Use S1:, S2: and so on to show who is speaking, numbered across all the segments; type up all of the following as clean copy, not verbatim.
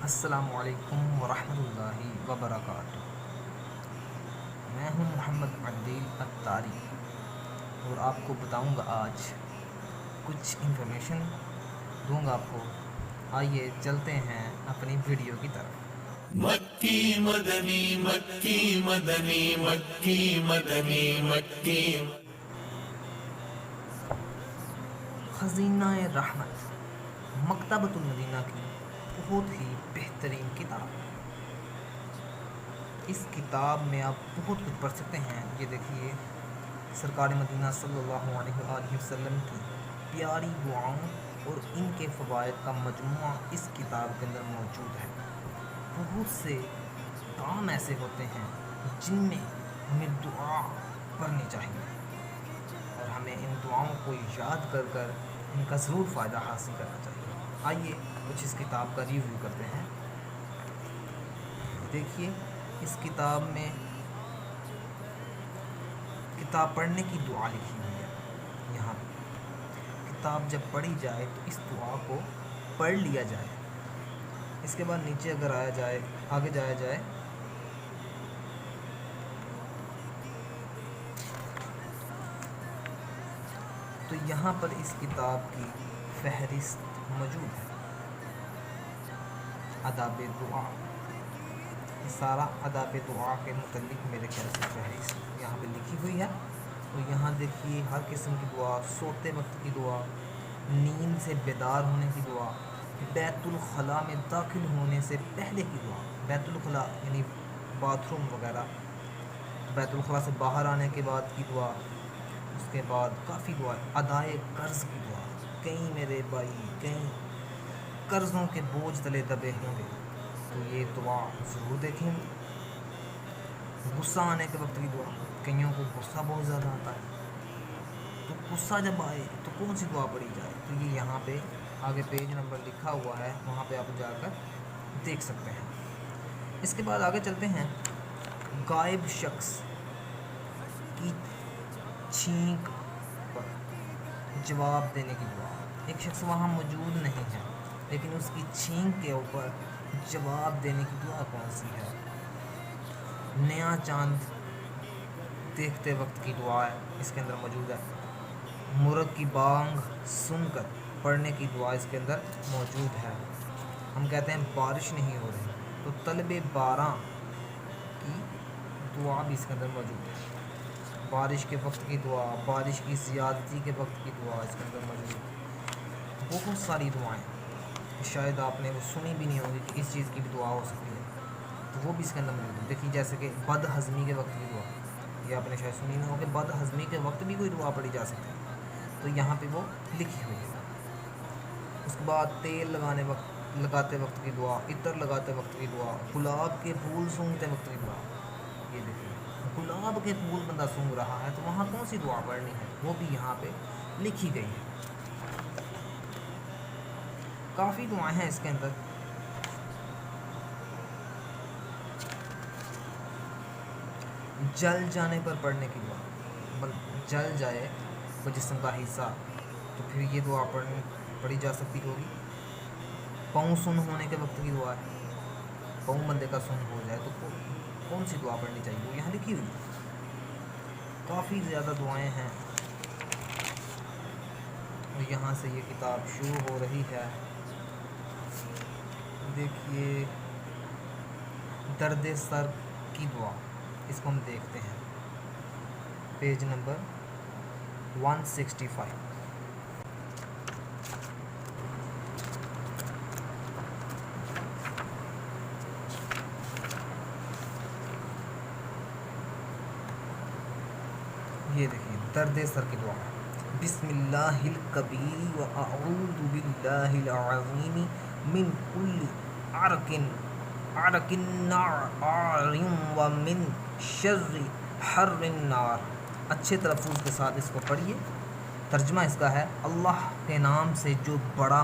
S1: السلام علیکم ورحمۃ اللہ وبرکاتہ۔ میں ہوں محمد عدیل اتاری اور آپ کو بتاؤں گا آج کچھ انفارمیشن دوں گا آپ کو۔ آئیے چلتے ہیں اپنی ویڈیو کی طرف۔
S2: مکی مدنی مکی مدنی مکی مدنی مکی
S1: خزینہ رحمت مکتبۃ المدینہ کی بہت ہی بہترین کتاب۔ اس کتاب میں آپ بہت کچھ پڑھ سکتے ہیں۔ یہ دیکھیے، سرکار مدینہ صلی اللہ علیہ وآلہ وسلم کی پیاری دعاؤں اور ان کے فوائد کا مجموعہ اس کتاب کے اندر موجود ہے۔ بہت سے کام ایسے ہوتے ہیں جن میں ہمیں دعا پڑھنی چاہیے اور ہمیں ان دعاؤں کو یاد کر کر ان کا ضرور فائدہ حاصل کرنا چاہیے۔ آئیے کچھ اس کتاب کا ریویو کرتے ہیں۔ دیکھیے، اس کتاب میں کتاب پڑھنے کی دعا لکھی ہوئی ہے۔ یہاں کتاب جب پڑھی جائے تو اس دعا کو پڑھ لیا جائے۔ اس کے بعد نیچے اگر آگے جایا جائے تو یہاں پر اس کتاب کی فہرست موجود ہے۔ آداب دعا، سارا آداب دعا کے متعلق میرے خیال سے فہرست یہاں پہ لکھی ہوئی ہے۔ اور یہاں دیکھیے، ہر قسم کی دعا، سوتے وقت کی دعا، نیند سے بیدار ہونے کی دعا، بیت الخلاء میں داخل ہونے سے پہلے کی دعا، بیت الخلاء یعنی باتھ روم وغیرہ، بیت الخلاء سے باہر آنے کے بعد کی دعا، اس کے بعد کافی دعا، ادائے قرض کی دعا۔ کئی میرے بھائی کئی قرضوں کے بوجھ تلے دبے ہوں گے تو یہ دعا ضرور دیکھیں۔ غصہ آنے کے وقت کی دعا، کئیوں کو غصہ بہت زیادہ آتا ہے، تو غصہ جب آئے تو کون سی دعا پڑھی جائے، تو یہ یہاں پہ آگے پیج نمبر لکھا ہوا ہے، وہاں پہ آپ جا کر دیکھ سکتے ہیں۔ اس کے بعد آگے چلتے ہیں۔ غائب شخص کی چھینک پر جواب دینے کی دعا۔ ایک شخص وہاں موجود نہیں ہے لیکن اس کی چھینک کے اوپر جواب دینے کی دعا کون سی ہے؟ نیا چاند دیکھتے وقت کی دعا ہے، اس کے اندر موجود ہے۔ مرغ کی بانگ سن کر پڑھنے کی دعا اس کے اندر موجود ہے۔ ہم کہتے ہیں بارش نہیں ہو رہی تو طلب باراں کی دعا بھی اس کے اندر موجود ہے۔ بارش کے وقت کی دعا، بارش کی زیادتی کے وقت کی دعا اس کے اندر موجود ہے۔ بہت ساری دعائیں شاید آپ نے وہ سنی بھی نہیں ہوگی کہ اس چیز کی بھی دعا ہو سکتی ہے، تو وہ بھی اس کے اندر موجود ہے۔ دیکھیے، جیسے کہ بد ہضمی کے وقت کی دعا، یہ آپ نے شاید سنی نہیں ہوگی، بد ہضمی کے وقت بھی کوئی دعا پڑھی جا سکتی ہے، تو یہاں پہ وہ لکھی ہوئی ہے۔ اس کے بعد تیل لگاتے وقت کی دعا، عطر لگاتے وقت کی دعا، گلاب کے پھول سونگھتے وقت کی دعا۔ یہ دیکھیے، گلاب کے پھول بندہ سونگھ رہا ہے تو وہاں کون سی دعا پڑھنی ہے، وہ بھی یہاں پہ لکھی گئی ہے۔ کافی دعائیں ہیں اس کے اندر۔ جل جانے پر پڑھنے کی دعا، جل جائے کوئی جسم کا حصہ تو پھر یہ دعا پڑھی جا سکتی ہوگی۔ پاؤں سن ہونے کے وقت کی دعا ہے، پاؤں بندے کا سن ہو جائے تو کون سی دعا پڑھنی چاہیے، وہ یہاں لکھی ہوئی ہے۔ کافی زیادہ دعائیں ہیں اور یہاں سے یہ کتاب شروع ہو رہی ہے۔ دیکھیے، درد سر کی دعا، اس کو ہم دیکھتے ہیں، پیج نمبر 165۔ یہ دیکھیے، درد سر کی دعا، بسم اللہ الکبیر و اعوذ باللہ العظیم من کل عرق نار و من شر حر النار۔ اچھے تلفظ کے ساتھ اس کو پڑھیے۔ ترجمہ اس کا ہے، اللہ کے نام سے جو بڑا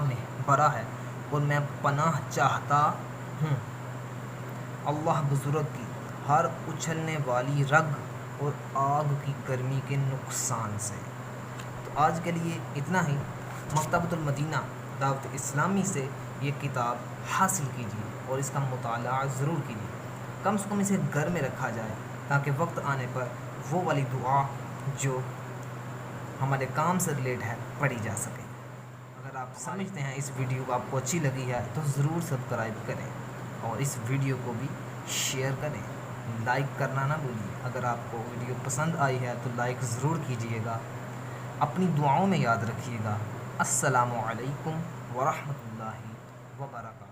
S1: ہے اور میں پناہ چاہتا ہوں اللہ بزرگ کی ہر اچھلنے والی رگ اور آگ کی گرمی کے نقصان سے۔ تو آج کے لیے اتنا ہی۔ مکتبۃ المدینہ دعوت اسلامی سے یہ کتاب حاصل کیجیے اور اس کا مطالعہ ضرور کیجیے، کم سے کم اسے گھر میں رکھا جائے تاکہ وقت آنے پر وہ والی دعا جو ہمارے کام سے ریلیٹ ہے پڑھی جا سکے۔ اگر آپ سمجھتے ہیں اس ویڈیو آپ کو اچھی لگی ہے تو ضرور سبسکرائب کریں اور اس ویڈیو کو بھی شیئر کریں، لائک کرنا نہ بھولیے۔ اگر آپ کو ویڈیو پسند آئی ہے تو لائک ضرور کیجیے گا، اپنی دعاؤں میں یاد رکھیے گا۔ السلام علیکم ورحمۃ اللہ وبرکاتہ۔